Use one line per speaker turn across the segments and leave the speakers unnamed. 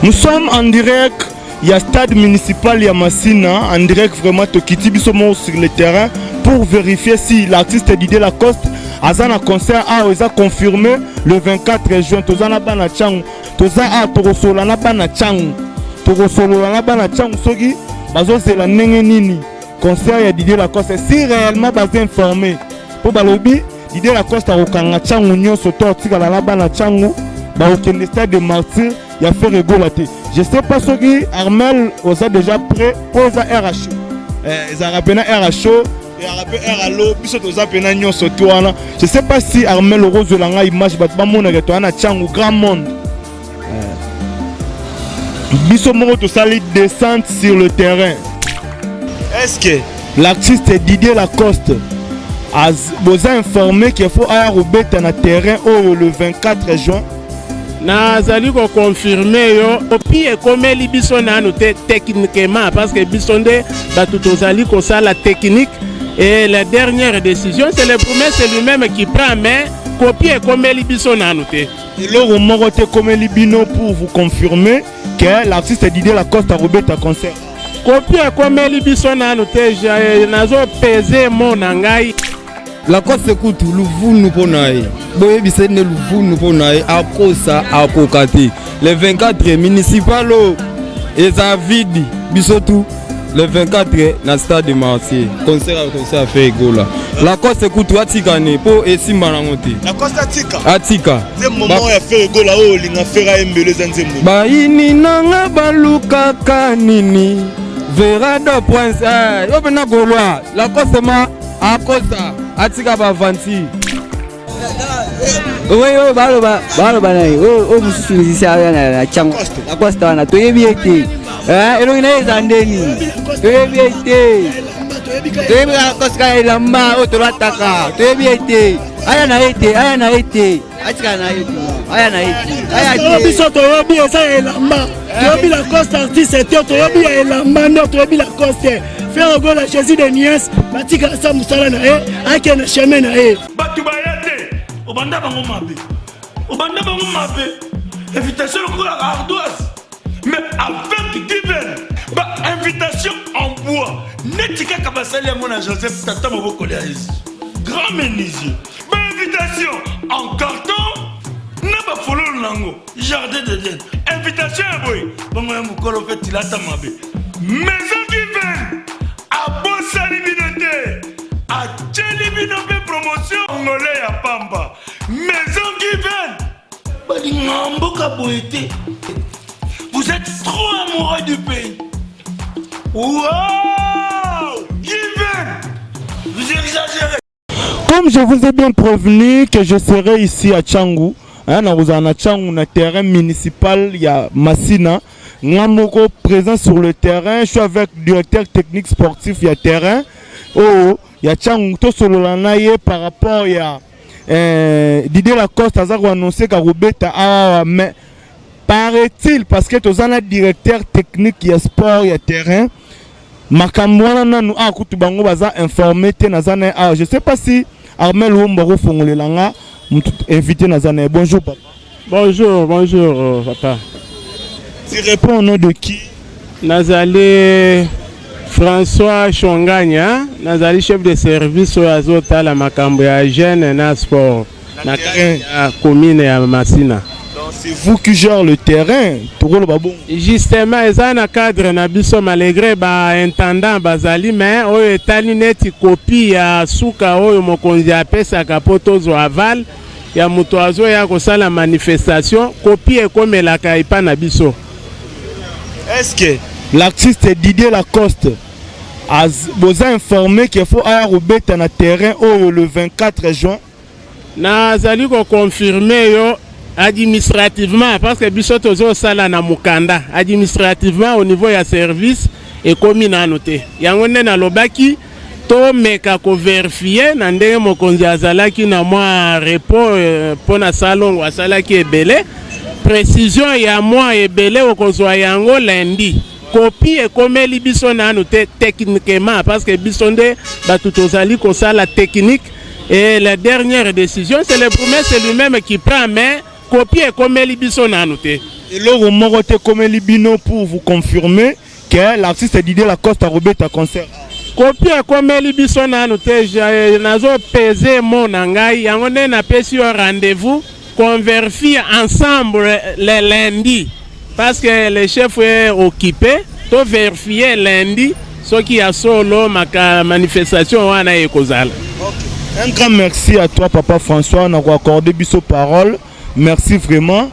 Nous sommes en direct, il y a stade municipal Yamassina, en direct vraiment Tokiti Bissomo sur le terrain pour vérifier si l'artiste Didier Lacoste a un concert a confirmé le 24 juin. Tozana bana chang, toza a torosola na bana chang, torosola na bana chang sogi bazo c'est la nini concert ya Didier Lacoste si réellement basé informé pour balobi Didier Lacoste a okanga chang union soto tika la bana changu ba okende stade de Martyr. Il a fait rigolater. Je ne sais pas ce qui Armel a déjà prêt pour les RHO. Ils ont rappelé RHO et RHO. Je ne sais pas si Armel Rose Langa image au grand monde. Bissomo to sali descente sur le terrain. Est-ce que l'artiste Didier Lacoste a informé qu'il faut aller au terrain le 24 juin?
Nazali ko confirmer yo opi ekomeli biso nanu te techniquement parce que bisonde batu tozali ko sala technique et la dernière décision c'est le premier c'est lui-même qui prend mais copie ekomeli biso nanu te.
Le moko te komeli bino pour vous confirmer que l'artiste Didier Lacoste a robé un concert.
Copie ekomeli biso nanu te nazo peser mon ngai.
Lacoste écoute Louvou ponaye. Boye bisene Louvou ponaye akosa akokati. Le 24 municipal et ça vide bisotou le 24 na stade de Martyr. Concert a fait gola. Lacoste écoute atikane po esimba na ngote.
Lacoste atika.
Atika.
C'est moment ya faire gola o linga fera embele zanzembo.
Ba ini nanga baluka kanini. Vera do prince. Yo bena golwa. Lacoste ma akosa atika ba vanti.
Oui, baloba nai. Oh, mususu musicien na chango. Lacoste wana toyebi ete. Elongi na ezandeni. Toyebi ete. Toyebi Lacoste ka elamba o tolataka. Toyebi ete. Aya na ete. Atika na ete. Aya na ete. Aya
biso toyebi eza elamba. Toyebi Lacoste artiste toyebi elamba ndo toyebi Lacoste. Faire go la Jésus de Nias, batika sa musala na ake na chemin na
batu bayate obanda bango mabe invitation ko la ardoise mais avec divine ba invitation en bois netika kabasali mon Joseph tata moboko le grand menuisier ba invitation en carton na ba fololo nango jardin de Dieu invitation boy bango ya mukolo fait tilata mabe maison divine a bossa limité a limité promotion ngolé ya pamba maison divine balingambo kaboité vous êtes trop amoureux du pays. Wow divine vous exagérez.
Comme je vous ai bien prévenu que je serai ici à Tchangou, na Tchangou na terrain municipal ya Massina. Namoko présent sur le terrain, je suis avec le directeur technique sportif, il y a terrain. Oh, il y a Tchangouto Sololanaye par rapport à Didier Lacoste, a annoncé qu'à Roubeta, mais paraît-il, parce que tu as un directeur technique, il y a sport, il y a terrain. Makamwana nous a Koutubango baza informé, je ne sais pas si Armel Wombaro Fongolelanga m'a invité Nazane. Bonjour papa.
Bonjour papa.
Tu réponds au nom de qui?
Nazali François Chonganya, Nazali chef de service au Azota la Makambo ya jeune na sport na commune ya Massina.
Donc c'est vous qui gérez le terrain.
Justement, ils ont un cadre na biso malgré ba intendant bazali mais o etali neti copie ya suka o mokonzi apesa kapoto zo aval ya muto azo ya kosala manifestation copie ekomelaka ipa na biso.
Est-ce que l'artiste Didier Lacoste a informé qu'il faut aller au bête na terrain le 24 juin?
Nazali ko confirmer yo administrativement parce que biso tozo sala na mukanda administrativement au niveau ya service et commune anoté. Yango nde na lobaki to meka ko vérifier na ndenge mokonzi azalaki na mwa repos pona salongo asalaki ebele. Précision ya moi ebele okozwa yango lundi. Copie ekomeli biso nanu te techniquement parce que bisonde batu tozali ko sala technique et la dernière décision c'est le premier c'est lui-même qui prend mais copie ekomeli biso nanu te.
eloko moko te ekomeli bino pour vous confirmer que l'artiste Didier Lacoste arobeta concert.
Copie ekomeli biso nanu te, nazo pese mo na ngai yango nde napesi yo rendez-vous qu'on vérifie ensemble le lundi parce que le chef est occupé. To vérifier lundi ce qui a solo ma manifestation wana ekozala.
Un grand merci à toi Papa François na ko accorder biso parole. Merci vraiment.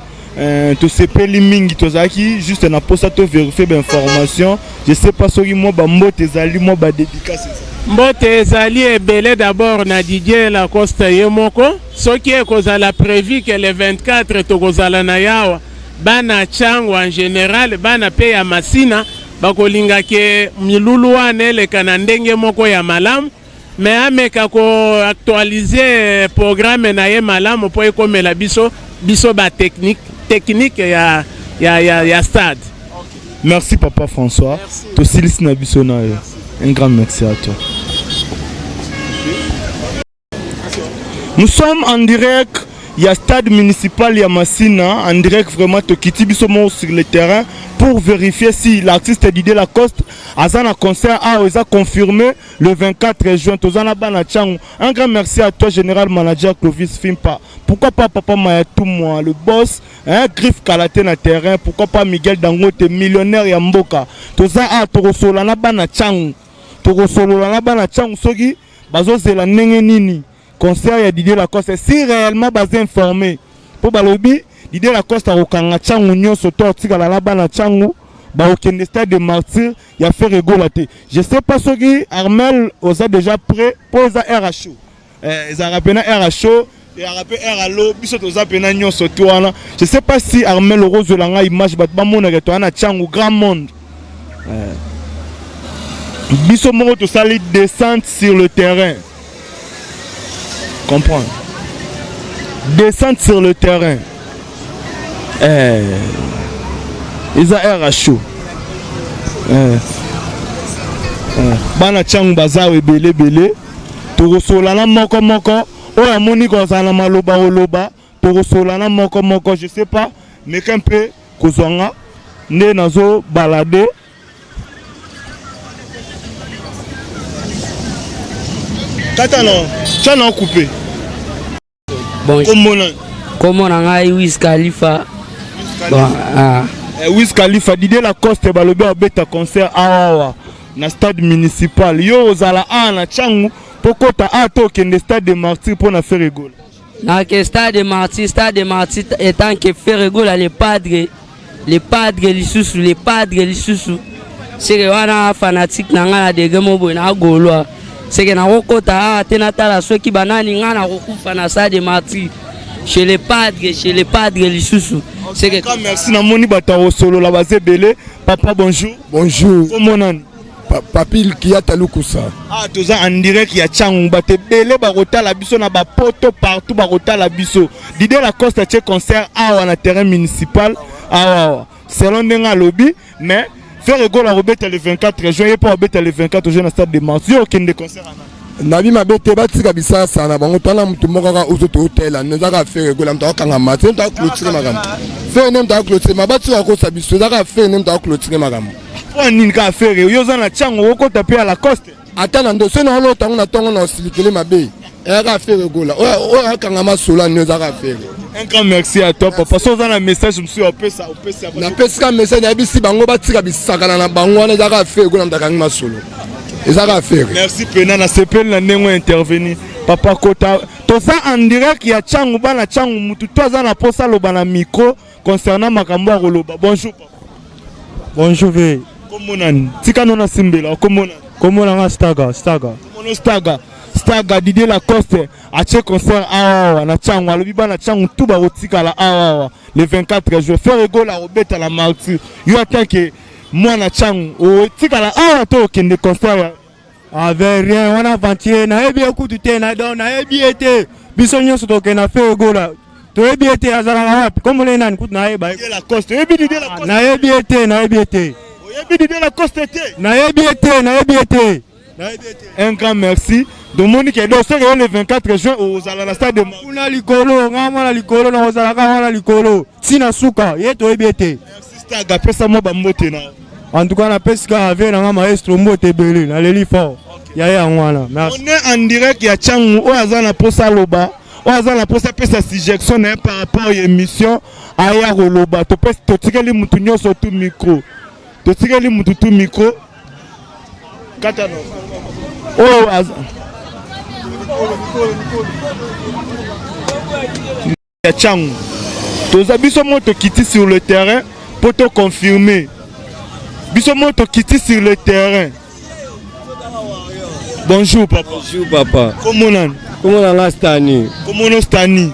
To sepeli mingi tozaki juste na posa to vérifier l'information. Je sais pas soki moi ba mbote ezali moi ba dédicace.
Mbote ezali ebele d'abord na Didier Lacoste yemoko. Ce qui ekozala prévu que le 24 tokozala na yawa bana chango en général bana pe ya masina bakolinga ke milulu wana eleka na ndenge moko ya malamu me ameka ko actualiser programme na ye malamu po ekomela biso ba technique ya stade.
Merci Papa François. To silis na biso na yo. Un grand merci à toi. Nous sommes en direct. Il y a stade municipal Yamasina en direct vraiment Tokiti Bisomo sur le terrain pour vérifier si l'artiste Didier Lacoste a un concert a confirmé le 24 juin. Un grand merci à toi général manager Clovis Fimpa. Pourquoi pas Papa Mayatou moi le boss Griff Kalaté na terrain. Pourquoi pas Miguel Dangote millionnaire Yamboka. Toza a Torosola na bana changu. Torosola na bana changu sogi bazo zela nenge nini. Concert ya Didier Lacoste si réellement basé informé pour balobi Didier Lacoste a okanga changu nyonso to tika la bana changu ba okende stade de martyr ya fait rigolater. Je sais pas soki Armel osa déjà prêt pour za RHO za rapena RHO et rappel RLO biso to za pena nyonso to wana. Je sais pas si Armel rose langa image bat ba mona ke to na changu grand monde biso moko to sali descente sur le terrain. Comprendre. Descendre sur le terrain. Ils ont air à chaud. Bana chang baza ebele bele. Torosolana moko moko. Oya moni kozana maloba oloba. Torosolana moko moko. Je sais pas. Mais qu'un peu kozonga. Ne nazo balade. Katano, tu as coupé.
Bon, comment on a Wiz Khalifa? Bon,
Wiz Khalifa, Didier Lacoste, balobi abeta concert awa na stade municipal. Yo ozala na changu poko ta ato kende stade de martyr pour na faire rigole.
Na que stade de martyr étant que faire rigole les padres lisusu, les padres lisusu. C'est que wana fanatique na ngana de gemo na golo. C'est que na rokota tena tala ceux qui banani ngana rokufa na stade de martyr chez les padres lisusu. C'est que
merci na moni bataro solo la base belé. Papa bonjour.
Bonjour.
Comment on
Papil qui a talukusa.
Ah toza en direct ya changu bate belé barota la biso na ba poto partout barota la biso. Didier Lacoste a concert awa na terrain municipal awa. Selon ndenga lobby mais faire rigole à Robert le 24 juin et pas Robert le 24 juin au stade de Marseille aucun des concerts.
Nabi mabete batika bisasa na bango tala mutu mokaka uzoto hotel nezaka faire rigole mta kanga matin ta clôturer magam. Faire nem ta clôturer mabati ko sa biso zaka faire nem ta clôturer magam.
Pour nini ka faire yo za na chango ko taper à la coste.
Atala ndo se na lo tango na tongo na silikele mabe. Eka faire rigole. O kanga masola nezaka faire.
Un grand merci à toi papa. Sans un message je suis au pesa.
Na pesa message na bisi bango batika bisakana na bango na zaka faire rigole mta kanga masolo.
Merci Pena na sepel na nengo intervenir papa kota to ça en direct ya changu bana changu mutu to za na posa lo bana micro concernant makambo ya koloba. Bonjour papa.
Bonjour ve.
Comment nani tika nona simbela comment
nga staga
comment staga Didier Lacoste a che concert awa na changu alobi bana changu tout ba rotika la awa le 24 juin faire rigole à Robert la martyr yo attaque moi na changu o tika la awa to kende concert
avec rien on a vantier na ebi ekutu na don na ebi été biso nyonso to kena fait gola to ebi été azala wapi comme le nani kutu na eba
Didier Lacoste ebi Didier Lacoste
na ebi été
o ebi Didier Lacoste été
na ebi été
Un grand merci. Donc Monique est le 24 juin au stade de Marti.
On a l'icolo, on a l'icolo, on a l'icolo. Sina suka, yeto ebiete.
Merci Staga, pesa mo bambote na.
En tout cas, la pesca avec un maestro Mbote Belé, la Leli fort. Yaya Ngwana. Merci.
On est en direct ya Changu, o azana posa loba. O azana posa pesa suggestion par rapport à l'émission aya loba. To pesa to tikeli mutu nyoso tu micro. To tikeli mutu tu micro. Katano. Oh azana. Ya Changu. Toza biso moto kiti sur le terrain pour te confirmer. Biso moto kiti sur le terrain. Bonjour papa.
Bonjour papa.
Comment on
Comment Stani?
Comment on Stani?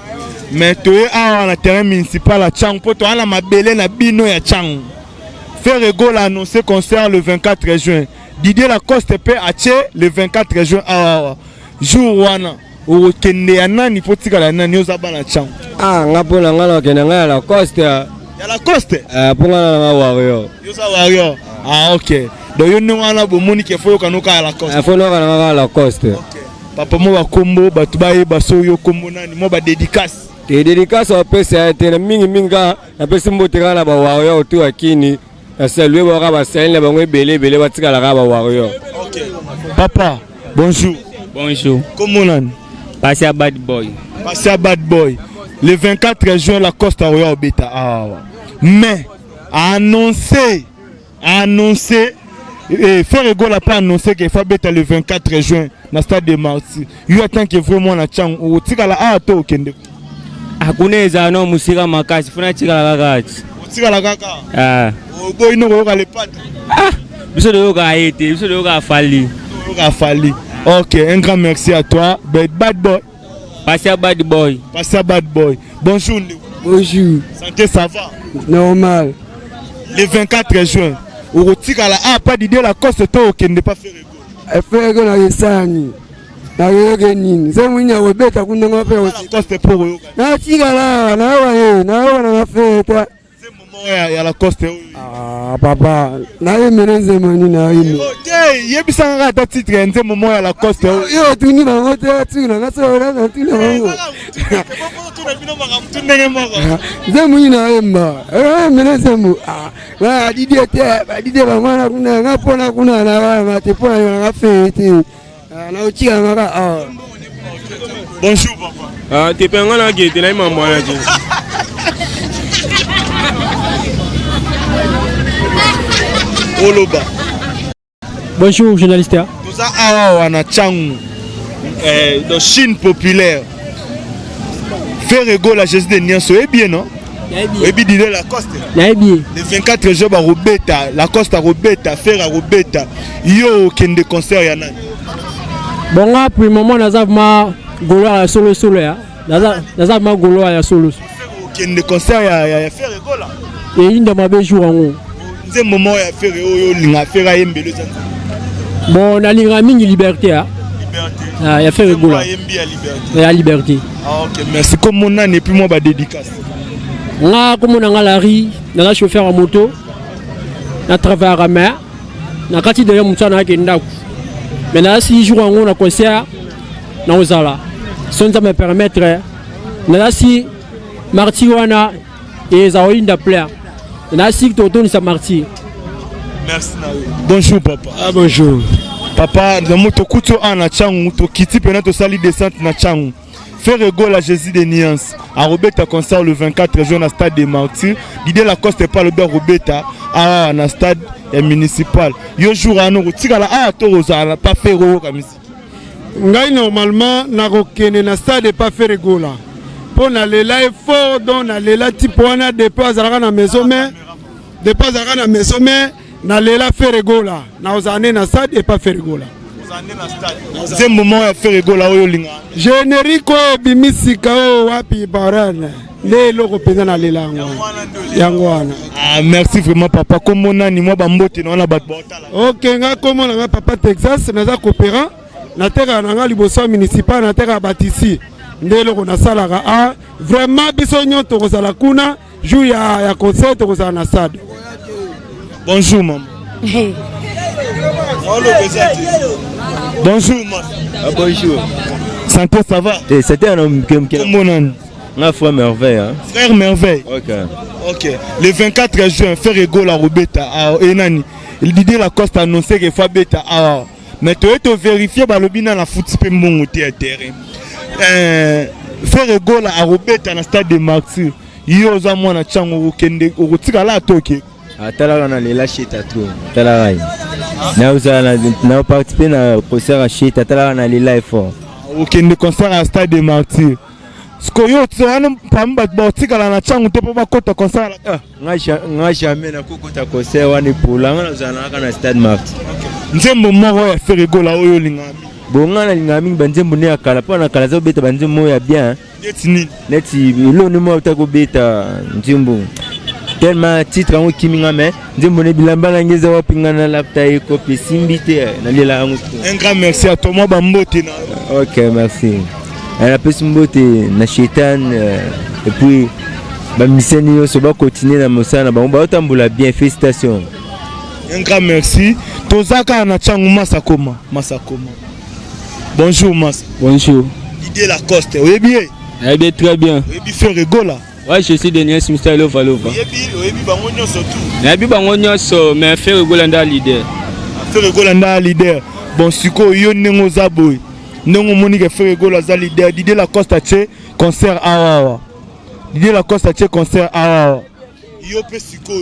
Mais tu es à la terrain municipal à Tchang pour toi la mabele na bino ya Tchang. Ferrego l'a annoncé concert le 24 juin. Didier Lacoste peut acheter le 24 juin à jour wana. Au kende ya nani faut tika la nani ozaba na Tchang.
Ah ngapona ngala kende ngala Lacoste.
Ya Lacoste?
Pour ngala warrior.
Yosa warrior. Ah ok. Donc yo no wana bo Monique faut kanoka à Lacoste.
Faut no kana Lacoste.
Papa mo ba kombo batu baye baso yo kombo nani mo ba dédicace.
Te dédicace au pesa te mingi minga na pesa mbotera na ba warrior tu akini. Saluer ba saline ba ngwe belé ba tika la ba warrior.
OK. Papa, bonjour.
Bonjour.
Comment nani?
Passia Bad Boy.
Passia Bad Boy. Le 24 juin la Costa Royale Beta. Ah. Mais annoncé Ferrego n'a pas annoncé qu'il faut bêta le 24 juin dans le stade de Marti. Il attend que vraiment la chang ou tika la ato kende.
Akuneza no musika makasi funa tika la kakati.
Tika la kaka.
Ah.
O boy no ko le pat.
Ah. Biso de ka été, biso de ka fali.
Ka fali. OK, un grand merci à toi. Bad Boy.
Passia Bad Boy.
Passia Bad Boy. Bonjour.
Bonjour.
Santé, ça va?
Normal.
Le 24 juin. Au Tigala, pas d'idée la coste qui n'est pas fait rigolo.
Ferrego na yesani. Na yoge nini. C'est mwenye webeta kundenga pe
la coste pour eux.
Na Tigala, na wa na feta.
C'est moment ya la coste.
Ah papa, na yemeneze mani na yini.
OK, yebisanga ta titre c'est moment ya la coste.
Yo tuni ba ngote tuna na so na tuni bango. C'est mwenye na yemba. Yemeneze mu. Ah, Didier bangwana kuna ngapona kuna na mate pona na fete. Na uchiga ngaka ah.
Bonjour papa.
Ah, tu peux ngana gete na maman na ji.
Oloba.
Bonjour journaliste.
Nous avons na Tchang de Chine populaire. Ferrego la Jésus de Nianso est bien non? Et puis dire la Coste. Le 24 juin Robeta, la Costa Robeta, Ferra Robeta. Yo kende concert ya nani?
Bon là pour le moment nazavma golo ya solo ya. Nazavma golo ya solo.
Kende concert ya Ferrego là.
Et inda mabe jour ngo.
C'est moment ya Ferrego yo linga Ferra yembele ça.
Bon na linga mingi liberté hein.
Liberté.
Ah ya Ferrego là. Ya liberté.
Ah OK, merci comme mon âne et puis moi ba dédicace.
Nga comme on a la ri, na chauffeur à moto, na travail à mer, na kati de mutana kenda. Mais là si jour on a concert na ozala. Sans me permettre na si Marti wana et zaoinda plaire. Na si toto ni sa Marti.
Merci Nawe. Bonjour papa.
Ah bonjour.
Papa, dans moto kuto ana changu to kiti pena to sali descente na changu. Ferrego la Jésus de Niance à Robeta concert le 24 juin au stade des Martyrs. Didier Lacoste n'est pas le ber Robeta à un stade municipal. Yo jour à nous tigala a to rozala pas Ferrego comme ici.
Ngai normalement na rokene na stade pas Ferrego là. Pour na lela effort donc na lela type wana depuis azalaka na maison mais depuis azalaka na maison mais na lela Ferrego là. Na ozane na stade et pas Ferrego là.
C'est moment à Ferrego là oyo linga.
Générique bimisika o wapi barane. Lelo ko pena na lelango. Yango wana.
Ah merci vraiment papa comme on a ni moi ba mbote na bat botala.
OK nga comme na papa Texas na za coopérant na terre na nga liboso municipal na terre batisi. Ndelo ko na salaka ah vraiment biso nyoto ko sala kuna jour ya concert ko sala na stade.
Bonjour maman. Bonjour, Mas.
Bonjour.
Santé, ça va?
C'était un homme qui
un
frère merveille. Hein?
Frère merveille. Ok. Le 24 juin, faire égaux la Robeta à Enani. Il dit la Coste a annoncé qu'il faut bêta. Mais tu es vérifié par le bina la foot pe mon terrain. Faire égaux la Robeta dans le stade de Martyrs. Yo za mwana chango ukende ukutika la toke.
Atala na lela shita trop. Tala rai. Na uzala na participer na concert à shita tala na lela effort.
Ukende concert à stade de Martyrs. Sko yo tsana pamba botika la na chango te pa kota concert.
Nga jamais na kokota concert wani pola nga uzala na stade Martyrs.
Nzembo moko ya faire égaux la oyo lingami.
Bonga na lingami banzembo ne akala pa na kala zo beta banzembo ya bien. Neti lo ni mo ta ko beta nzimbo tellement titre en kiminga mais nzimbo ne bilamba na ngeza wa pingana lapta e copie simbite na lela angu.
Un grand merci à toi bambote na.
OK, merci. Elle a pesi mbote na shetan et puis ba miseni yo so ba continuer na mosana ba otambola bien, félicitations.
Un grand merci. Tozaka na changu masakoma. Bonjour Mas.
Bonjour.
Idée la Coste, oui bien.
Eh bien, très bien.
Oui, bien faire rigola.
Ouais, je suis Daniel Simster Lova.
Oui, bien, bangonyo surtout.
Eh bien, bangonyo so, mais faire rigola nda leader.
Faire rigola nda leader. Bon, siko yo nengo zaboy. Nengo monique faire rigola za leader. Idée la Coste che concert awa. Idée la Coste che concert awa. Yo pe siko.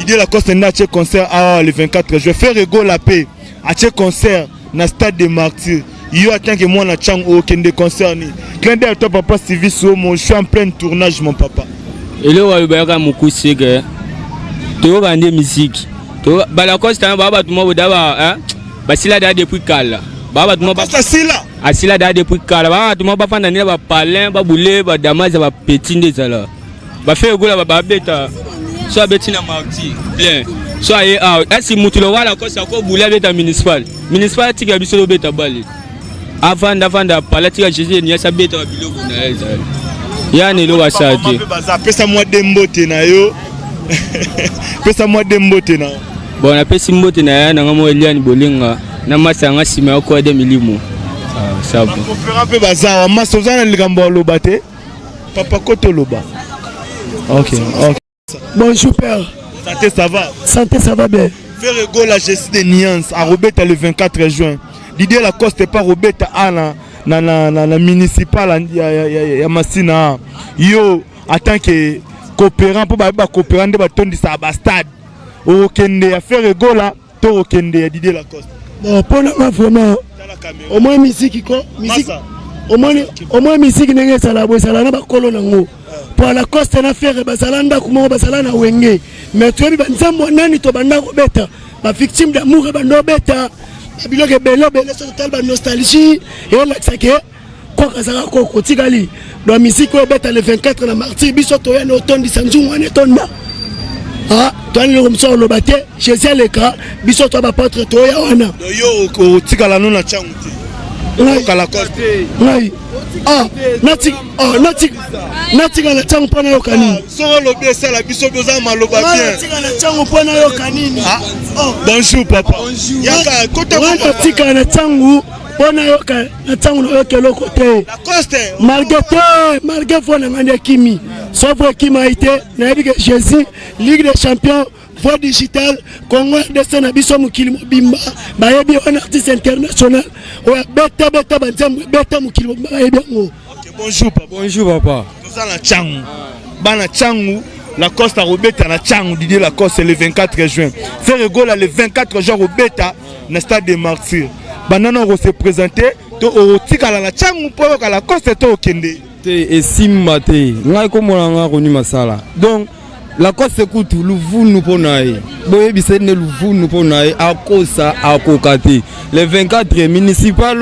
Idée la Coste nda che concert awa le 24 juin. Faire rigola pe. A che concert na stade de Martyrs. Yo attends que moi na chang au kende concerné. Clin d'œil toi papa Sylvie so mon je suis en plein tournage mon papa.
Et le wa ba ka mukusi ke. To ba ndé musique. To ba la Costa ba tout mo daba hein. Ba sila da depuis kala. Ba tout mo ba
sila.
Asila da depuis kala. Ba tout mo ba fanda ne ba palin ba boule ba damaze ba petinde sala. Ba fait gola ba beta. So beti na marti plein. So aye out. Asi mutulo wala Costa ko boule beta municipal. Municipal tika biso beta bali. Avant palatika Jésus ni sa beta biloko na eza. Yani lo wasati.
Pesa moi dembote na yo. Pesa moi dembote na.
Bon na pesi mbote na ya na ngamo Eliane Bolinga na masanga sima ko de milimo. Ça va.
On fera peu bazar masozana likambo lobate. Papa koto loba. OK.
Bonjour père.
Santé ça va.
Santé ça va bien.
Faire égaux la gestion des nuances à Robeta le 24 juin. L'idée la Coste pas Robeta na municipal ya Masina. Yo en tant que coopérant pour ba coopérant de batondi sa ba stade. Au kende ya faire égaux là, to au kende ya l'idée la Coste.
Bon pour la vraiment au moins musique ko musique au moins musique nenge sala bo sala na ba kolo nango. Pour la Coste na faire bazalanda kuma bazalana wenge. Mais tu bi nzambo nani to banda ko beta. Ba victime d'amour bando beta. Biloke belo sur total ba nostalgie et la sake quoi kazaka ko kotikali do musique ko beta le 24 na Martyrs biso to ya no tondi sanju wane tonda ah to ani ko mso lo bate Jésus le cas biso to ba porte to ya wana
yo kotikala no na changu te kala Coste
ngai nati na changu pona yo kanini
so lo bien ça la biso boza maloba bien
nati na changu pona yo kanini
bonjour papa yaka kota
tika na changu pona yo na changu na yo keloko te
la Coste
malgré fona ngande kimi sauf kimi a été na bi que Jésus Ligue des Champions voix digital Congo de na biso mukili mobimba ba yebi on artiste international o beta banzambe beta mukili mobimba yebi ngo.
Bonjour papa.
Bonjour papa.
Nous allons à Changu. Bana Changu, la Costa Robeta na Changu Didier la Coste le 24 juin. Faire gola le 24 juin Robeta na stade des Martyrs. Banana on se présenter to o tika la Changu pour la Coste to kende.
Et simate. Ngai ko molanga koni masala. Donc la Coste écoute luvunu ponae. Boye bisene luvunu ponae akosa akokati. Le 24 municipal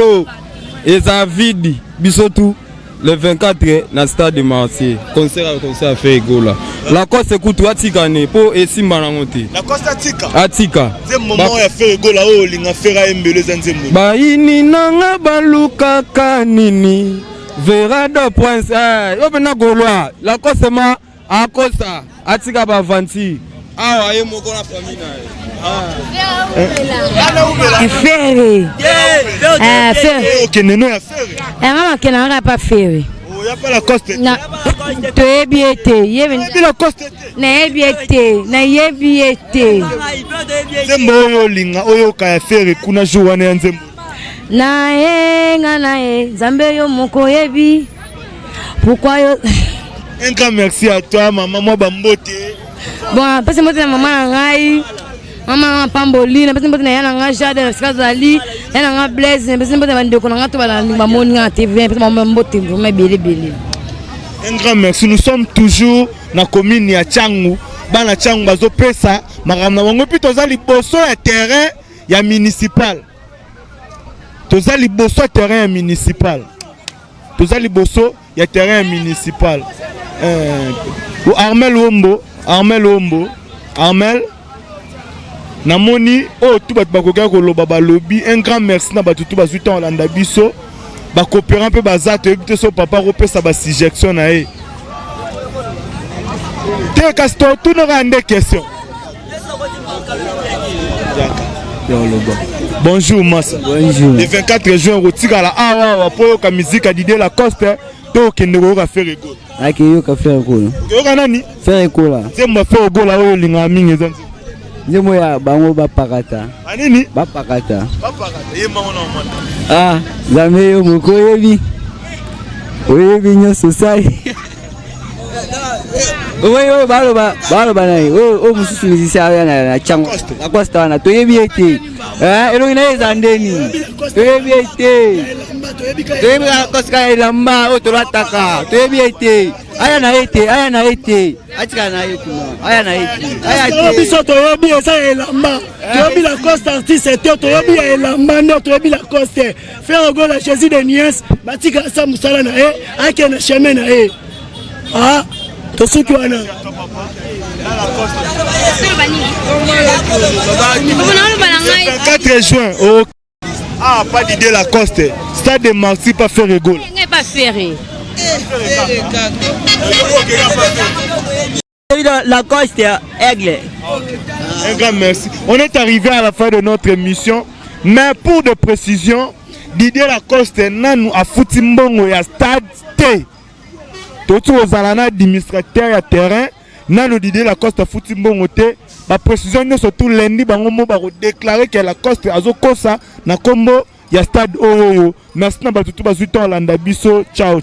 et ça vide bisotu. Le 24 na stade de Marseille, concert fait gola. La Coste écoute watikane po esimba na ngote.
La Coste atika.
Atika.
C'est moment ya fait gola o linga fera embele zanzembo.
Ba ini nanga baluka kanini. Vera de prince. Yo bena golwa. La Coste ma akosa atika ba vanti. awa ye moko na famille
na
Ferre. Okende no ya Ferre.
Nga makena nga pa Ferre.
Oh, ya pas la coste.
Toyebi ete. Yebi
la coste.
Na yebi ete. Na yebi ete.
Nzembo oyo linga oyo kaya Ferre kuna jour wana ya nzembo.
Na ye nga na ye Zambe yo moko yebi. Pourquoi yo
Un grand merci à toi maman moi bambote.
Bon, parce que moi maman ngai. Maman Pamboli, na pesi mbote na yana nga Jade na Skazali, yana nga Blaise, na pesi mbote bandeko na nga to bala moni nga TV, pesi maman mbote vraiment belé.
Un grand merci. Nous sommes toujours na commune ya Tchangu. Bana Tchangu bazo pesa makamna wango pi tozali boso ya terrain ya municipal. Tozali boso terrain ya municipal. Tozali boso ya terrain municipal. Armel Ombo. Armel namoni oh tout bat bakoka koloba balobi un grand merci na batutu bazuta Olanda biso ba coopérant pe bazato ebite so papa repesa ba suggestion na e te castor tout no rende question. Bonjour Massa.
Bonjour.
Le 24 juin rotika la awa po ka musique a Didier Lacoste to kende ko ka faire ego.
Aki yo ka faire ego.
Yo kana ni?
Faire ego la.
C'est moi faire ego la oyo linga mingi zanzi.
Nzemo ya bango bapakata.
Anini?
Bapakata.
Ye mango na mona.
Ah, Zambe yo moko yebi. Oyebi nyoso sai. Oye baloba nayi. O mususu musicien ya na chango. La costa wana toyebi ete. Elo ina ezandeni. Toyebi ete. Toyebi la costa elamba o tolataka. Toyebi ete. Aya na ete. Atika na ete. Aya na ete.
Biso toyebi esa elamba. Toyebi la costa artiste ete toyebi elamba ndo toyebi la costa. Faire go la Jésus de Niès, batika sa musala na e, ake na chemin na e. Ah, tosuki wana.
4 juin au pas Didier Lacoste. Stade de Marcy pas faire rigole.
Pas ferré.
Lacoste aigle.
Un grand merci. On est arrivé à la fin de notre émission, mais pour de précisions, Didier Lacoste nanou a fouti mbongo ya stade T. Tout aux alana administrateur ya terrain, nanou Didier Lacoste a fouti mbongo T. La précision nous surtout lundi bango mo ba déclarer que Lacoste azokosa na kombo ya stade oyo. Merci na batutu bazuta Olanda biso. Ciao.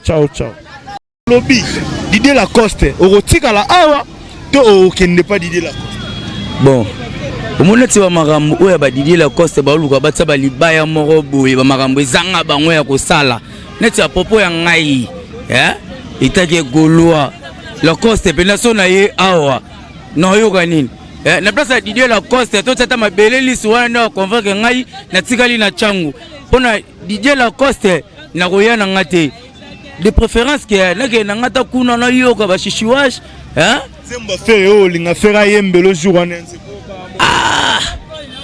Lobby Didier Lacoste orotika la awa to okende pas Didier Lacoste.
Bon. Omona tiba makambo oya ba Didier Lacoste ba luka ba tsaba libaya moko boye ba makambo ezanga bango ya kosala. Neti a popo ya ngai. Itake Goloa. Lacoste pena so na ye awa. No yo kanini. Na place ya Didier Lacoste to tsata mabele lisu wana na convaincre ngai na tikali na changu. Pona Didier Lacoste na koyana ngate. De préférence que na ngata kuna na yo ka ba shishiwash.
Zemba faire o linga fera yembelo jour wana.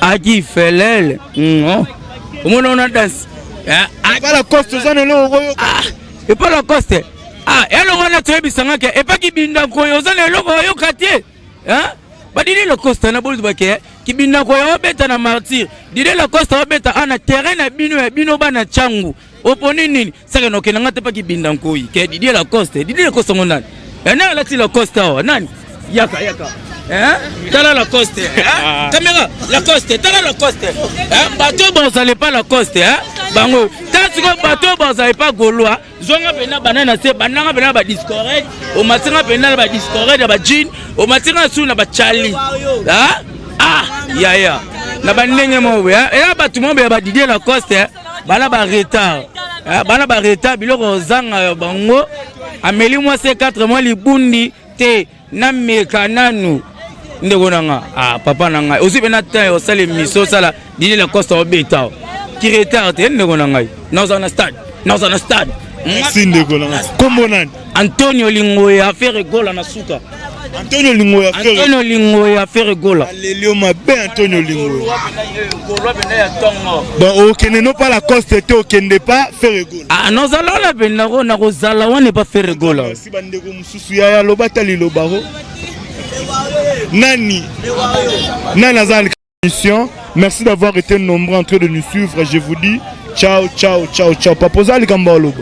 Adi felele. Omona ona dance.
Pas la coste zone lo oyo.
Et pas la coste. Elo wana toyebisanga ke e pa kibinda koyo zone lo oyo katie. Ba Didier Lacoste na bolu bake kibinda koyo beta na martyr. Didier Lacoste beta ana terrain na bino bana changu. Oponi nini? Saka no kenanga te pa kibinda koyi. Ke Didier Lacoste ngona. Na lati Lacoste wa nani? Yaka. Tala Lacoste. Caméra, Lacoste, tala Lacoste. Bateau bon ça n'est pas Lacoste, bango. Tant que bateau bon ça n'est pas Goloa. Zonga pena banana se bananga pena ba discorrect. O matinga pena ba discorrect ba jean. O matinga su na ba Charlie. Ya. Na ba ndenge mo we. Et ba tout monde ba Didier Lacoste, bana ba retard. Bana ba retard biloko zanga bango. Ameli moi c'est 4 mois libundi te na mekananu. Ndegona papa nanga aussi bena te o sale miso sala Didier Lacoste obeta qui retard te ndegona ngai dans un stade
merci ndegona kombo nani
Antonio Lingoya faire gola na suka
Antonio Lingoya faire gola
Lelio mabe Antonio Lingoya
gola bena ya tongo bon okende no pas Lacoste te okende pas faire gola
non zala la bena na ko zala wana pas faire gola
si bandeko mususu ya lobata lilobaro Nani Azan émission. Merci d'avoir été nombreux en train de nous suivre. Je vous dis ciao, ciao, ciao, ciao. Papoza Likamba Olobo.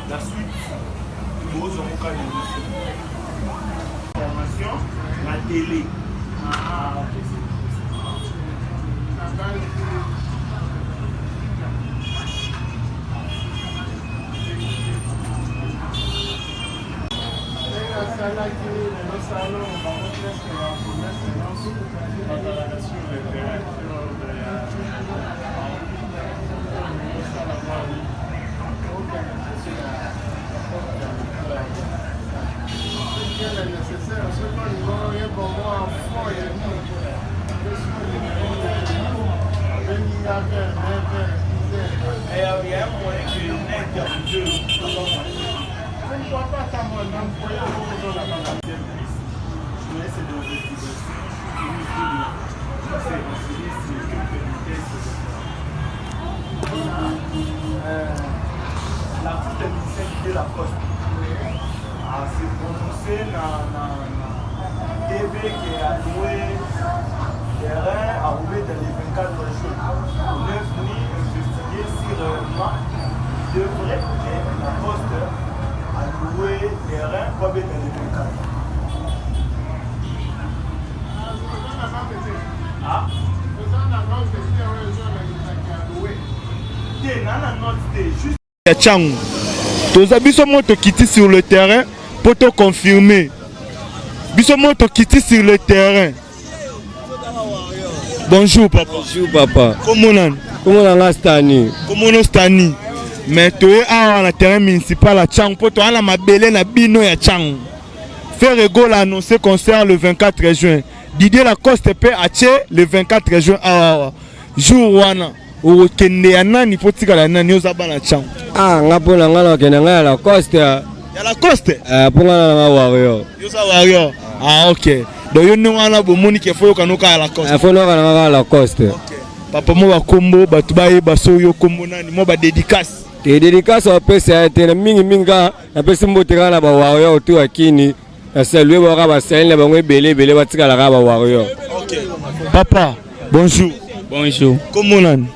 La suite, nous avons formation, la télé. L'artiste musicien de la Coste s'est prononcé dans TV qui a loué terrain à rouler dans les 24 jours. On est venu investiguer si réellement il devrait la Poste a loué terrain pour aller dans les 24. Ah?
Tchang. Toza biso moto kiti sur le terrain pour te confirmer. Biso moto kiti sur le terrain. Bonjour papa.
Bonjour papa.
Comment on
Stani?
Comment on Stani? Mais tu es à la terrain municipal à Tchang pour toi la mabele na bino ya Tchang. Ferrego l'a annoncé concert le 24 juin. Didier Lacoste peut acheter le 24 juin à jour wana. O kende ya nani potika la nani ozaba na Tchang.
Ah ngapona ngala kende ngala Lacoste.
Ya Lacoste?
Ponga na Warrior.
Yosa Warrior. Ah ok. Donc yo no wana bomoni ke foyo kanoka ya Lacoste.
Foyo kanoka Lacoste.
Ok. Papa mo ba kombo batu baye baso yo kombo nani mo ba dédicace.
Te dédicace au PC te mingi minga na pesi mboteka na ba Warrior tu akini. Saluer ba sel na bango belé batika la ba Warrior.
Ok. Papa, bonjour.
Bonjour.
Comment on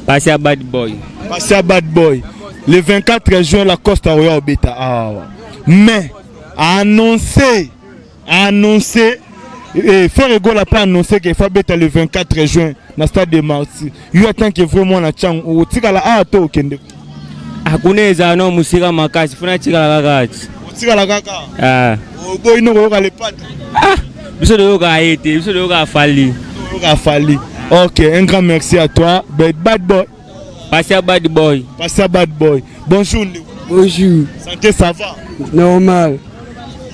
Passé à Bad Boy.
Passé à Bad Boy. Le 24 juin, la Costa Royale Beta. Ah, mais, annoncé, Ferrego n'a pas annoncé qu'il faut bêta le 24 juin dans le stade de Marseille. Il y a tant que vraiment la chance. Ou tika la ato au Kende.
Akuneza no musika makasi. Funa tika la kaka.
Tika la kaka.
Ah.
O boy no go le pad.
Ah. Biso de yoga été. Biso de yoga fali.
Yoga fali. Ok, un grand merci à toi. Bad Boy.
Passé à Bad Boy.
Passé à Bad Boy. Bonjour.
Bonjour.
Santé, ça va?
Normal.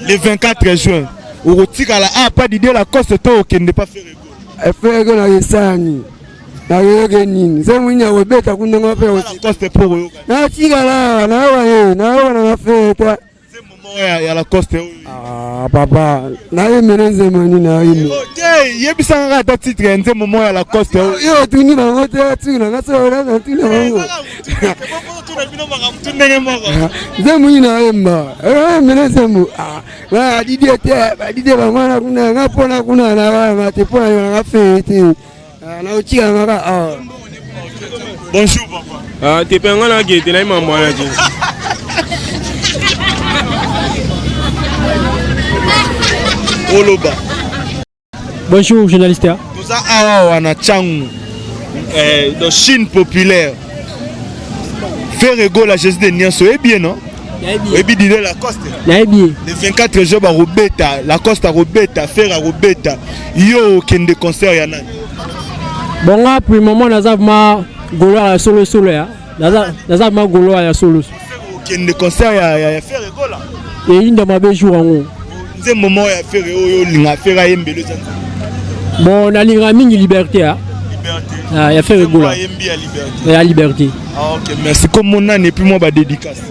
Le 24 juin. Au Tigala, pas d'idée la Coste, toi, qui n'est pas fait rigolo.
Ferrego na Yesani. Na yoga nini. C'est moi qui a bêta qu'on n'a pas
fait. La Coste pour yoga.
Na Tigala, na fait toi.
Il y a la Coste.
Ah, papa. Na yemeneze mani na yime.
Ok, yebisanga ta titre nze momo ya la Coste.
Yo tuni na ngote tuna na so na tuni na ngo. Nze muni na yemba. Yemeneze mu. Ah, ba didie ba mwana kuna ngapona kuna na mate pona yo na fete. Na uchika ngaka ah.
Bonjour papa.
Ah, te penga na gete na mambo na ji.
Oloba.
Bonjour journaliste.
Nous avons un Tchang de Chine populaire. Ferrego la Jésus de Nianso est bien non? Et bien dire la Coste. Le 24 jours à Robeta, la Coste à Robeta, Fer à Robeta. Yo kende concert yana.
Bon, là, pour le moment, nous avons Gaulois à solo solo. Nous avons Gaulois à solo.
Ok, le concert, il y a fait rigola.
Et il y a un jour en haut.
C'est un moment où il y a fait rigola.
Bon, on a une liberté. Il y a fait rigola. Il y a liberté.
Ah, ok, merci. Comme on a, et puis moi, je dédicace.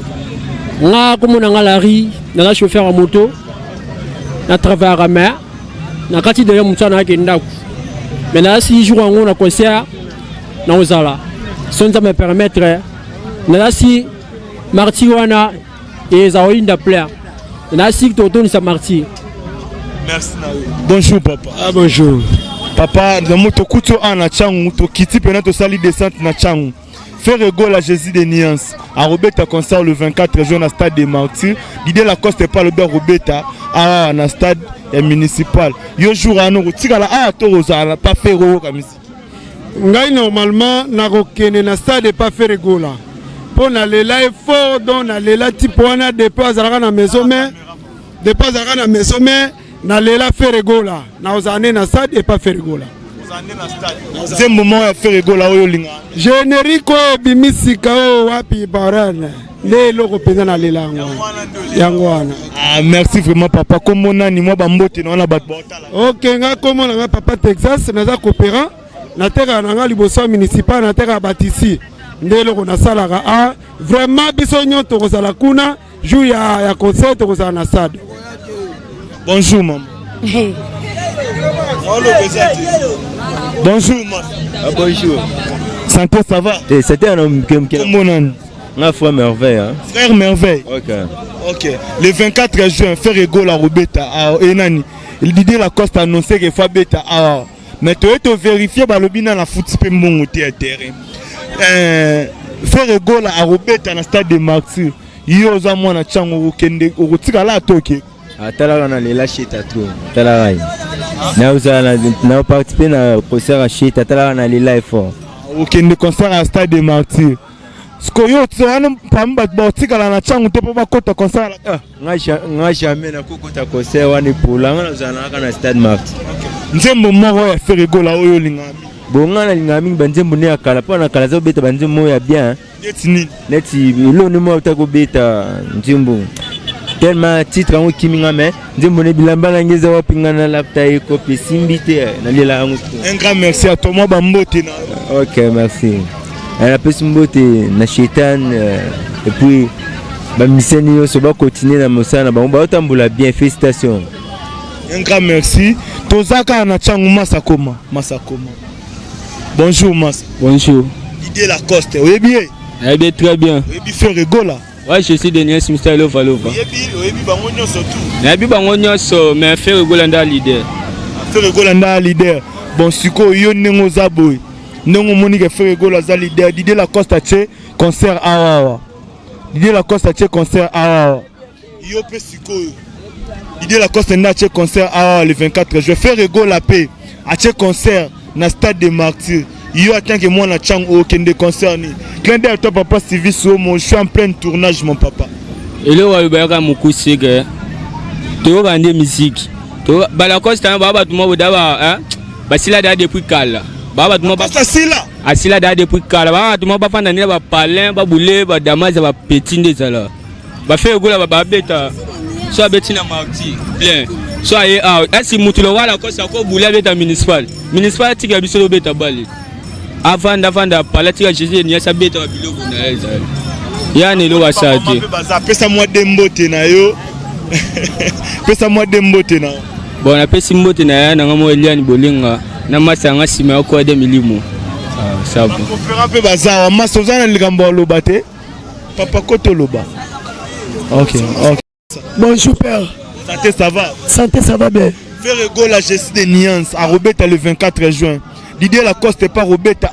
Là, comme on a la rue, on a chauffeur à moto, on a travaillé à la mer, on a quartier derrière mon sang à Kendaku. Mais là, si je joue en haut, on a concert, on a là. Ça me permettrait, on a si Marty Wana et Zaoïne d'appeler. On a si Toto sa Marty.
Merci. Bonjour, papa.
Ah, bonjour.
Papa, dans mon tokuto en a changu, to kiti penato sali descente na changu. Faire rigoler à Jésus des Nuances. À Robeta concert le 24 juin au stade des Martyrs. L'idée la coste pas le ber Robeta à un stade municipal. Yo jour à nous tigala à Toroza pas faire comme ici.
Ngai normalement na rokene na stade pas faire rigoler. Pour aller là fort donc aller là type wana depuis azalaka na maison mais depuis azalaka na maison mais na lela faire rigoler. Na ozane na stade et pas faire rigoler.
C'est un moment où faire rigoler au linga.
Générique bimisika o wapi barane. Lelo ko pena na lela yangoana.
Ah merci vraiment papa comme on a ni moi bambote na na bat botala.
OK nga comme na papa Texas na za coopérant na terre na nga liboso municipal na terre batisi. Ndelo ko na salaka ah vraiment biso nyoto ko sala kuna jour ya concert ko sala na stade.
Bonjour maman. Bonjour, maman.
Ah, bonjour.
Santé, ça va?
C'était un homme qui
me
un frère merveille. Hein?
Frère merveille.
Ok.
Le 24 juin, faire rigoler à Robeta à Enani. Il dit la Coste a annoncé que Fabeta a. Mais tu es vérifié par le bilan la foot pe mon terrain. Faire rigoler à Robeta dans le stade de Martyrs. Yo za mwana chango ukende urutika la toke.
Atala na lela shita trop. Tala rai. Na participer na concert à shita tala na lela effort.
Ukende concert à stade de Martyrs. Sko yo tsana pamba batika la na chango te pa kota concert.
Nga jamais na kokota concert wani pola nga zana na stade Martyrs.
Nzembo moko ya faire rigola oyo lingami.
Bonga na lingami banzembo ne akala pa na kala zo beta banzembo ya bien. Neti lo ni mo ta ko beta nzembo. Tellement titre en kiminga mais nzembo ne bilamba na ngeza wapinga na lapta eko pesimbite na lela angu.
Un grand merci à toi bambote na.
OK, merci. La pesimbote na shetan et puis ba miseni yo so ba continuer na mosana ba otambola bien, félicitations.
Un grand merci. Tozaka na changu masakoma. Bonjour Mas.
Bonjour.
L'idée la Coste, oui bien.
Eh bien très bien.
Oui bien faire rigola.
Ouais, je suis Daniel Simster Lova.
Oui bien bangonyo surtout.
Eh bien bangonyo so mais faire rigola nda leader.
Faire rigola nda leader. Bon siko yo nengo zaboy. Nengo monique faire rigola za leader. L'idée la Coste a concert awa. L'idée la Coste a concert awa. Yo pe siko. L'idée la Coste nda concert awa le 24 juin. Faire rigola pe a concert na stade de Martyrs. Yo attend que moi na chang au kende concert ni. Clin d'œil toi papa Sylvie so mon je suis en plein tournage mon papa.
Et le wa ba ka mukusi ke. To ba ndé musique. To ba la Coste ba tout mo daba hein. Ba sila da depuis kala. Ba tout mo ba
sila.
Asila da depuis kala. Ba tout mo ba fanda ni ba palin ba boule ba damaze ba petinde sala. Ba fait gola ba beta. So beti na Martyrs. Bien. So aye out. Asi mutulo wala Coste ko boule beta municipal. Municipal tika biso beta bali. Avant palatika Jésus ni sa beta biloko na eza. Yani lo wasati.
Pesa moi dembote na yo. Pesa moi dembote na.
Bon na pesi mbote na ya na ngamo Eliane Bolinga na masanga sima ko de milimo. Ah ça va.
On fera pe bazawa masozana likambo lobate. Papa koto loba. OK.
Bonjour père.
Santé ça va?
Santé ça va bien.
Faire rigoler à Jésus des Nuances à Robeta le 24 juin. L'idée la Coste pas Robeta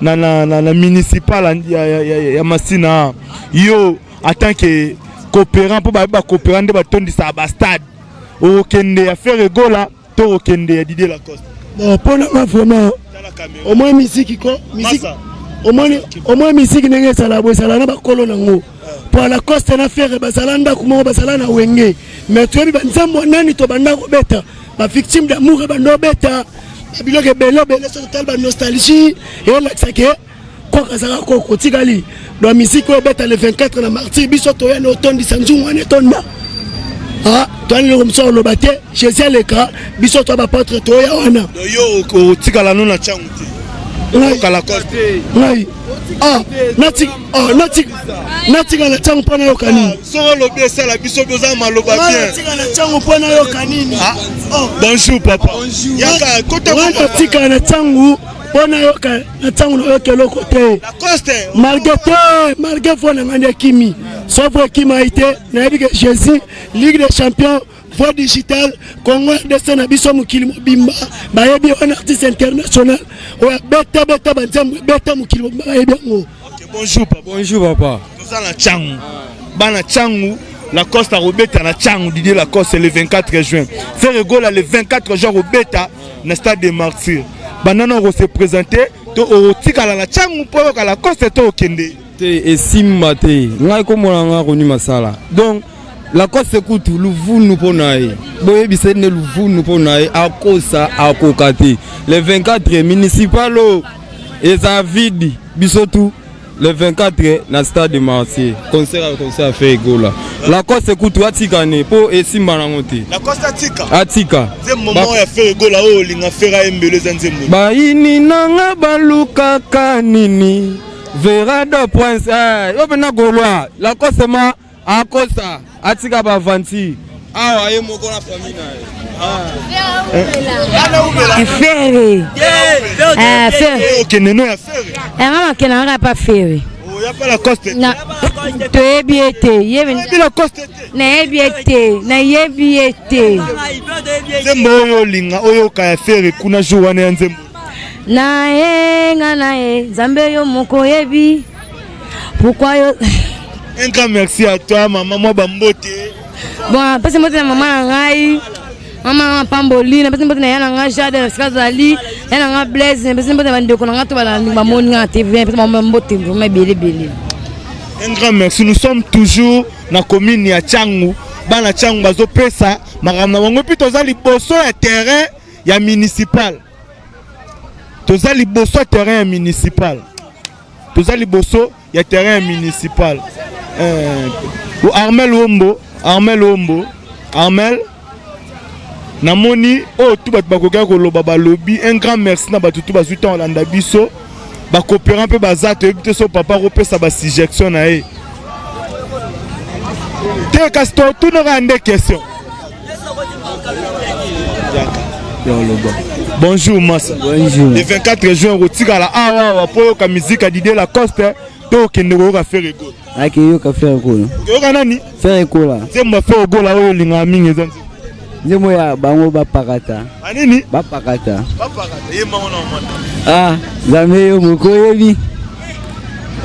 na municipal ya Masina. Yo en tant que coopérant pour ba coopérant de batondi sa ba stade. Au kende ya faire rigoler to au kende ya l'idée la Coste.
Bon pour la vraiment au moins musique ko musique au moins musique nenge sala bo sala na ba kolo nango. Pour la Coste na faire bazalanda kuma bazalana wenge. Mais tu es banzambo nani to banda ko beta. Ba victime d'amour bando beta. biloko ebele so total ba nostalgie eyolakisa ke koka azalaka koko tikali do musique oyo ebeta le 24 na martyr biso toya na otondisa nzungu wana etonda toani loko mosu oloba te jésus aleka biso to bapatre toya wana
yo otikala no na ntango te okala kote
ngai natika na ntango mpo nayoka nini
soko olobi esala biso boza maloba bien
natika na ntango mpo nayoka nini
bonjour papa
natika na ntango mpo nayoka na ntango nayoka eloko te malgré foi na ngandi akimi sauf ekimi ai te nayebi ke jésus ligue des champions voix digital Congo RDC na biso mokili mobimba bayebi wana artiste international oya beta banzambe beta mokili mobimba bayebi yango.
Bonjour papa.
Toza na Tchangu bana Tchangu la Costa Robeta na Tchangu Didier Lacoste le 24 juin faire gola le 24 juin Robeta na stade des Martyrs banana on se présenter to otikala na Tchangu po ka la Coste to okende
te esimba te ngai komona nga koni masala donc la Coste kutu luvunu ponae boyebi sene luvunu ponae akosa akokate le 24 municipalo eza vidi bisotu le 24 na stade de Marseille concert fait gola la Coste kutu atikane po esimba nango te
la Coste
atika
c'est moment ya fait gola o linga fera embele zanzembo
baini nanga balukaka nini vera de prince yo bena golwa la Coste ma akosa atika ba vanti awa ye moko na famille na
ferre
okendeno ya ferre
nga makena nga pa ferre
oya pa la Coste
toyebi ete
la Coste
nayebi ete
nzembo oyo olinga oyo kaya ferre kuna jour wana ya nzembo
nga naye nzambe yo moko oyebi pourquoi yo.
Un grand merci à toi, maman, moi, Bambote.
Bon, parce que moi, maman, maman, Pamboli, parce que moi, j'ai Jade, Skazali, j'ai Blaise, parce que moi, j'ai TV, parce que moi, Bambote, vraiment, belle.
Un grand merci. Nous sommes toujours dans la commune de Tchangu. Dans la Tchangu, bazo pesa, maramna wango pi tozali boso ya terrain ya municipal. Tozali boso terrain municipal. Tozali boso ya terrain municipal. Armel namoni o tout bat bakoka ko loba ba lobby un grand merci na batutu bazuta Olanda biso ba coopérant pe bazato ebite so papa ko pesa ba suggestion na e te kasto tout no rende question. Bonjour Massa.
Bonjour.
Le 24 juin rotikala awa po ka musique a Didier Lacoste to kende ko faire ego.
Aki yo ka faire ego.
Yo kana ni?
Faire ego.
Zemba faire ego la oyo linga mingi zanzi.
Nzemo ya bango bapakata.
Anini?
Bapakata.
Ye maona mona.
Zambe yo moko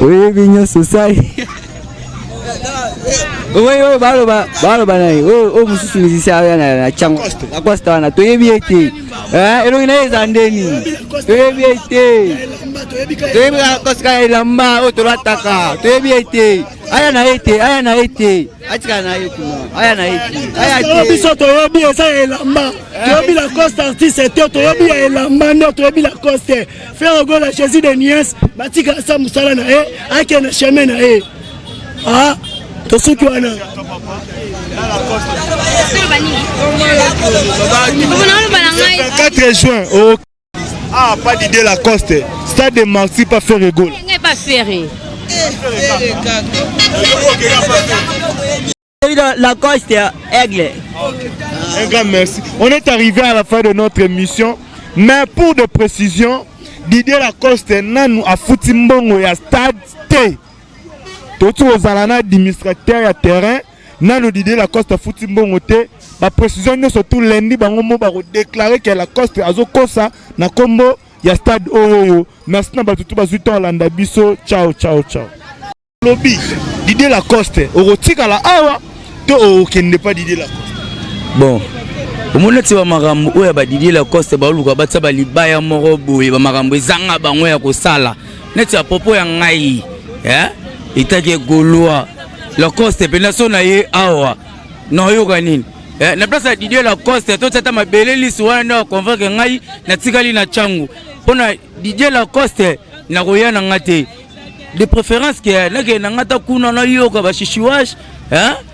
oyebi nyoso sai. Oyo balo banai o mususu musicien ya na Tchangu la Coste wana toyebi ete elongi na ezandeni toyebi ete toyebi la Coste ka elamba o tolataka toyebi ete aya na ete atika na ete aya na ete
biso toyebi eza elamba toyebi la Coste artiste te toyebi elamba nde toyebi la Coste faire go la Jésus de Niès batika sa musala na ake na chemin na tosuki wana
4 juin pas Didier Lacoste stade de Marseille pas faire rigole
pas faire
Lacoste aigle.
Un grand merci. On est arrivé à la fin de notre émission mais pour de précision Didier Lacoste nanu a fouti mbongo ya stade T tout aux alana administrateur ya terrain nanu Didier Lacoste fouti mbongo te ba précision nous surtout lundi bango mo ba déclarer que Lacoste azokosa na kombo ya stade oyo. Merci na batutu bazuta Olanda biso. Ciao. Lobby Didier Lacoste orotika la awa to okende pas Didier Lacoste.
Bon omona ti ba makambo oya ba Didier Lacoste ba luka ba tsa ba libaya moko boye ba makambo ezanga bango ya kosala neti a popo ya ngai itake golwa Lacoste pena so na ye awa no yoka nini
na place ya Didier Lacoste to tata mabele lisi wana ndio convaincre ngai na tikali na changu pona Didier Lacoste na koyana ngate de préférence que na ke na ngata kuna na yoka ba shishiwash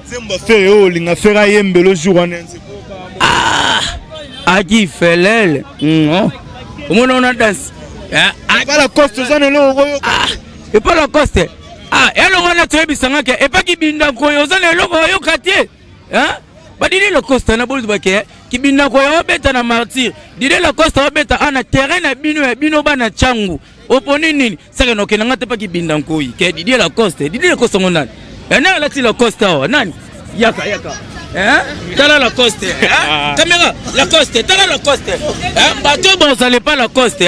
Zemba faire o linga fera yembelo jour wana
Adi felele on a danse
pas la coste zone lo
et pas la coste et alors on a très bisanga ke et pas ki binda koyo zone lo koyo katie ba Didier Lacoste na bolu ba ke ki binda koyo beta na martyr Didier Lacoste ba beta ana terrain na bino bana changu oponi nini saka no ke ngata pa ki binda koyi ke Didier Lacoste ngona na la ti Lacoste nani yaka tala Lacoste caméra Lacoste tala Lacoste bateau bon ça n'est pas Lacoste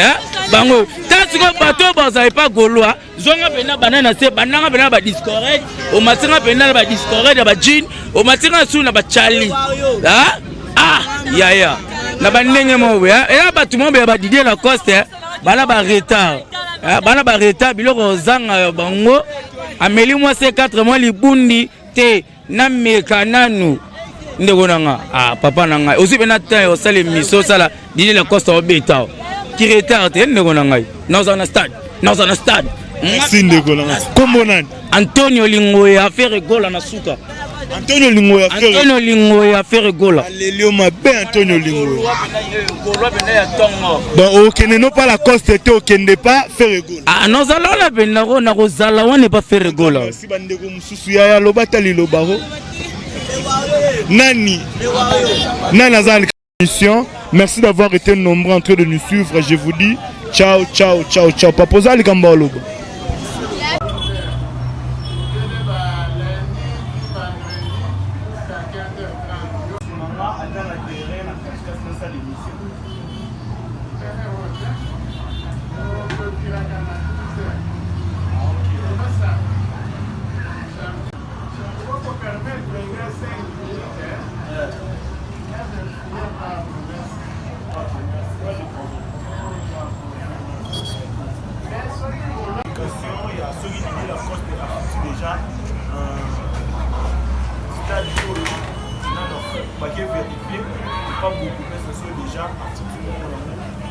bango tanti ko bateau bon ça n'est pas gaulois zonga pena banana se bananga pena ba discorrect o matinga pena ba discorrect ba jean o matinga su na ba chali ya na banenge mo et ba tout monde ba Didier Lacoste bana ba retard biloko zanga bango ameli moi c'est 4 mois libundi te na mekananu ndeko nanga papa nanga aussi bena te o sale miso sala Didier Lacoste o beta ki retard te ndeko nanga dans un stade
merci ndeko nanga kombo nani
Antonio Lingoya affaire gola na suka
Antonio Lingoya affaire gola
Lelio mabe Antonio Lingoya
bon okende non pas Lacoste te okende pas faire gola
non zala la bena ko na ko zala wana pas faire gola
si bandeko mususu ya lobata lilobaro Nani Azan mission. Merci d'avoir été nombreux en train de nous suivre. Je vous dis ciao. Papoza Likamba Olobo.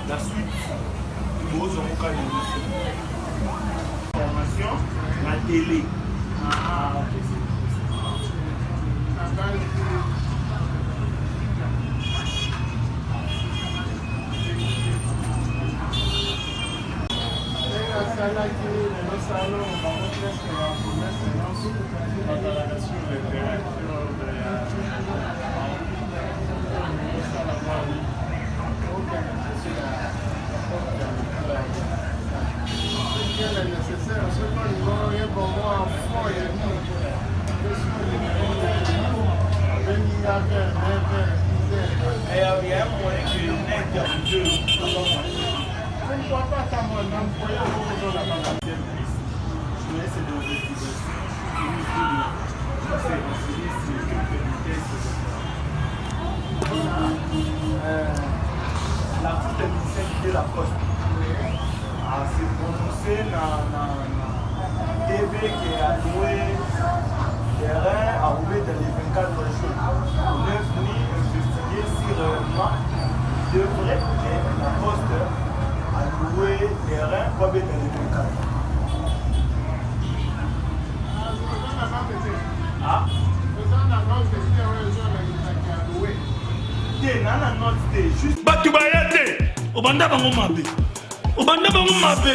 La suite, nous avons formation, la télé. L'artiste musicien Didier Lacoste s'est prononcé dans TV qui a loué terrain à rouler dans les 24 jours. On est venu investiguer si réellement il devrait que Lacoste a loué terrain pour aller dans les 24.
Batu bayate obanda bango mabe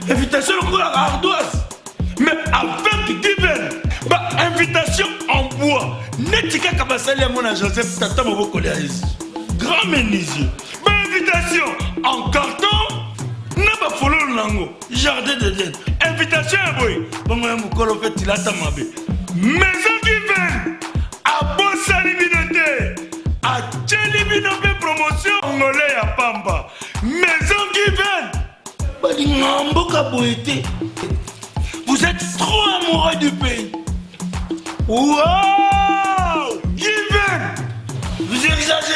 invitation lokola ardoise mais avec divine invitation en bois neti kaka basali yango na Joseph tata moboko ya Yesu grand menuisier invitation en carton na bafololo nango jardin d'Eden invitation ya boy bango ya mokolo fe tilata mabe maison divine abosali bino te acheli bino mpe promotion ngole ya pamba maison divine balinga mboka boye te. Vous êtes trop amoureux du pays. Wow, Given, vous exagérez.